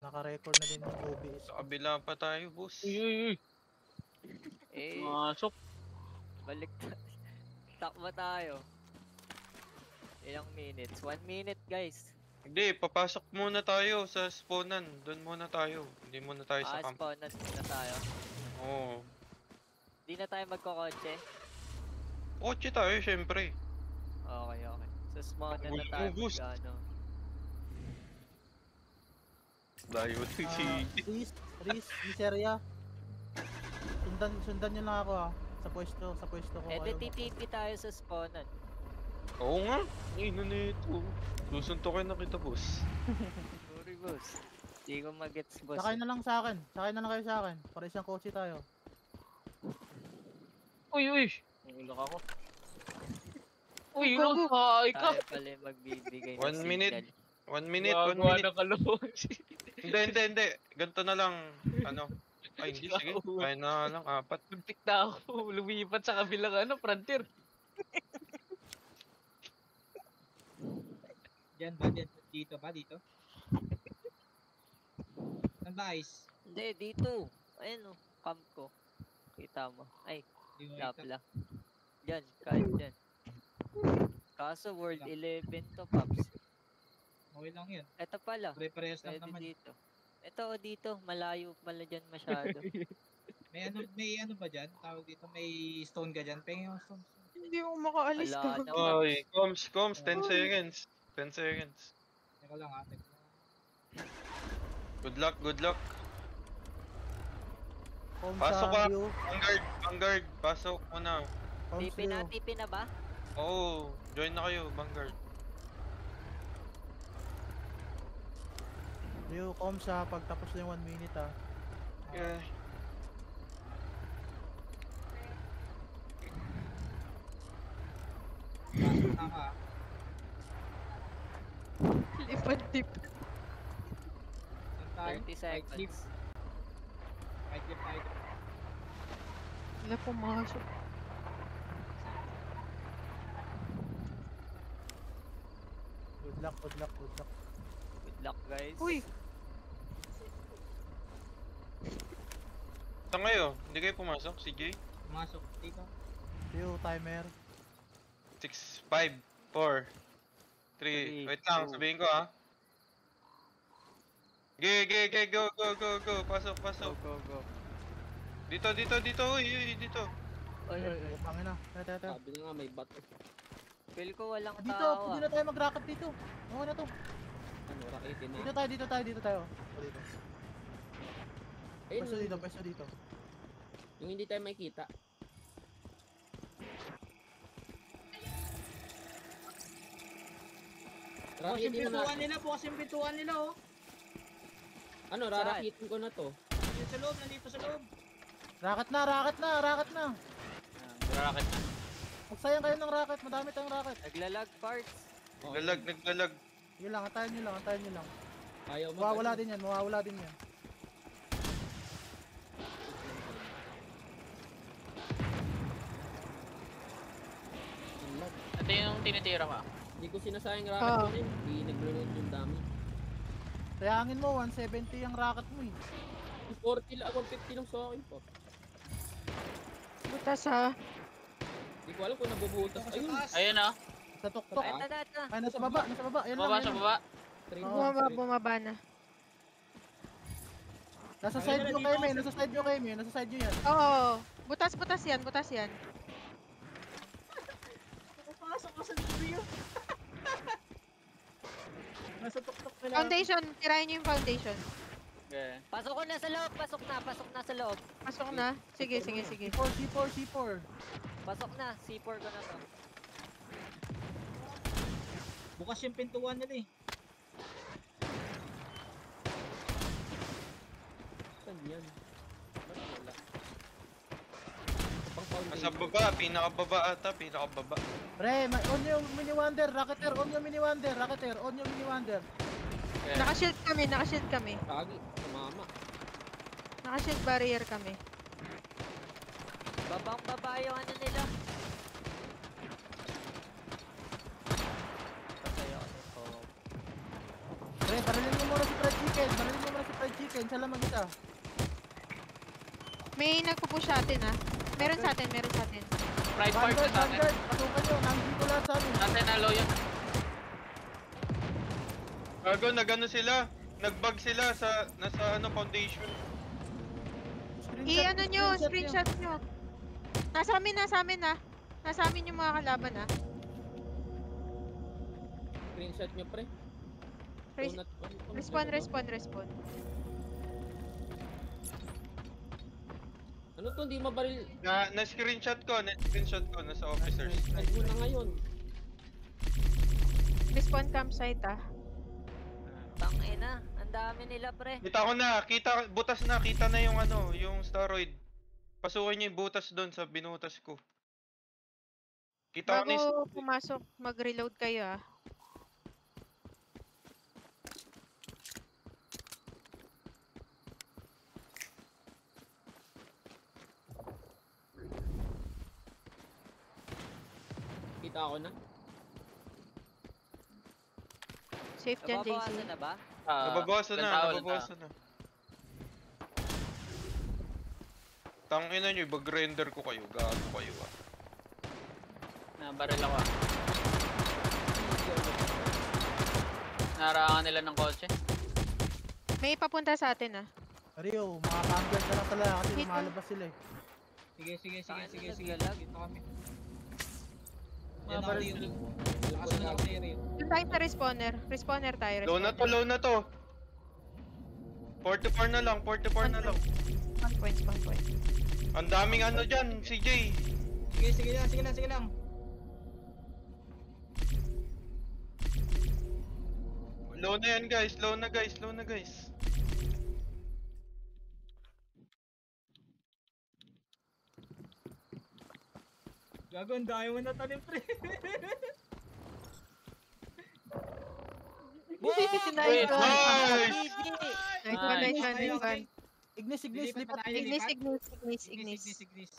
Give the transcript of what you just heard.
Naka-record na din yung OBS. Sa kabila pa tayo, boss. Uy. Eh, Masok. balik takbo tayo. Ilang minutes? 1 minute, guys. Hindi, papasok muna tayo sa spawnan. Doon muna tayo. Hindi muna tayo sa camp. Spawn na tayo. Oo. Di na tayo magkokotse. Kotse tayo, syempre. Okay. So, spawn na Uy, tayo ubus. magkano. Layo din si... Riz, miserya. Sundan nyo lang ako sa pwesto ko. Eh, TTP tayo sa spawnan. Oo nga. Ino na ito. Susuntokin na kita, boss. Sorry, boss. Di ko magets, boss. Sakay na lang sa akin. Sakay na lang kayo sa akin. Para isang kotse tayo. Uy. Nangulak ako. Uy, ay ka. Tayo pala yung magbibigay ng 1 minute. signal. 1 minute, 1 Gagawa minute. ng kalooban. Hindi. Ganito na lang. Ano? Ay, hindi. Sige. Kaya na lang. 4. Muntik na ako. Lumipat sa kabilang frontier. Diyan ba? Dito ba? Dito? Saan ba, Ice? Hindi, dito. Ayun, camp ko. Kita mo. Ay, lapla. Diyan, kahit dyan. Kaso World 11 to, Pops. Okay lang yun. Ito pala. Pre-press lang Pwede naman. dito. Ito o dito, malayo pala dyan masyado. May ano ba dyan? Tawag dito, may stone ka dyan? Pengen yung stone. Hindi ako makaalis Wala ka. na. Oy, coms, 10 seconds. 10 seconds. Teka lang ha. Good luck. Home Pasok sa ka. view. Vanguard, pasok muna. Home TP na ba? Oo, join na kayo, Vanguard. View, comms ha. Pagtapos na yung 1 minute ha. Yeah. Pasok na ka. Lipad-tip. Saan tayo? 30 Right click. seconds. Right click tayo. Wala pumasok. Good luck. Good luck, guys. Uy! Saan kayo? Hindi kayo pumasok, si Jay? Pumasok dito. View, timer. 6, 5, 4, 3. Wait lang, sabihin ko ha. Go. Pasok. Go. Dito. Uy, dito. Oy. Pangin na. Tara. Sabi na nga may bato. Feel ko walang Dito, tao pwede na tayo mag-rocket dito. Oo na to. Ano, rakitin na. Dito tayo. Dito. Ayun, Pwesto dito. yung hindi tayo makikita. Bukas yung pintuan nila, oh. Ano, rarakitin ko na to. Nandito sa loob. Rocket na. Racket na. Magsayang kayo ng rocket. Madami tayong rocket. Naglalag parts. Naglalag. Yun lang, antayin nyo lang. Ayaw mo. Mawawala din yan. Ito yung tinitira ka. Hindi ko sinasayang rocket ko rin. Hindi naglo-load yung dami. Sayangin mo, 170 ang rocket mo eh. 40 lang, 150 lang sa akin po. Butas ha. Hindi ko alam kung nabubutas. Ayun. Ayun ah. Sa tuktok. Ito. Ay, nasa baba. Yan Baba lang. sa baba. Bumaba na. Nasa side nyo kayo, men. Nasa side nyo yan. Oo. Butas yan. Pasok ko sa video. Nasa tuktok na lang. Foundation. Tirahin nyo yung foundation. Okay. Pasok ko na sa loob. Pasok na sa loob. Pasok na. Sige. C4. Pasok na. C4 ko na to. Bukas yung pintuan nila eh. Saan yan? Ba't wala? Nasa baba, pinakababa ata, pinakababa. Pre, on yung mini wonder. Rocketer, on yung mini wonder. Okay. Nakashield kami. Kagi, tumama. Nakashield barrier kami. Babang-baba yung ano nila. Patay ako nito. Pre, barilin mo muna si Fried Chicken. chicken, siya lang mag-isa. May nagpupush sa atin ah. Meron sa atin, meron sa atin. Pride park na sa atin. Vanguard, pasukan nyo, nandito lahat sa amin. Natin na low yun. Gago, nag-ano sila? Nag-bug sila sa, nasa ano, foundation. I-ano nyo, screenshot nyo. Nasa amin ah. Nasa amin yung mga kalaban ah. Screenshot nyo, pre. Res- Respond. Ano to, hindi mabaril. Na-screenshot ko, nasa officers. Send mo na ngayon. Respawn campsite ah. Tangina, ang dami nila pre. Kita ko na, butas na, kita na yung ano, yung steroid. Pasukin niyo yung butas doon sa binutas ko. Kita ko na Bago pumasok, mag-reload kayo ah. Kita ko na. Safe dyan, JC. Nababawasan na ba? nababawasan na, Lantaw. nababawasan na. Tangina nyo, mag-render ko kayo, gaano kayo ah. Nabaril ako. Narangan nila ng kotse. May papunta sa atin ah. Rio, makaka-angler ka lang talaga kasi Wait, lumalabas sila eh. Sige. Naglalag. Dito kami. Mga baril. Lakasan na ako sa area. Doon tayo sa respawner. Respawner tayo. Low na to. 44 na lang, 44 na lang. 1 point. Ang daming ano dyan, CJ. Sige lang. Low na yan guys, low na guys. Gago, ang dami mo na tanim, pre. Nice Nice! one. Ignis, Lilipat lipat. tayo, Ignis. Ignis.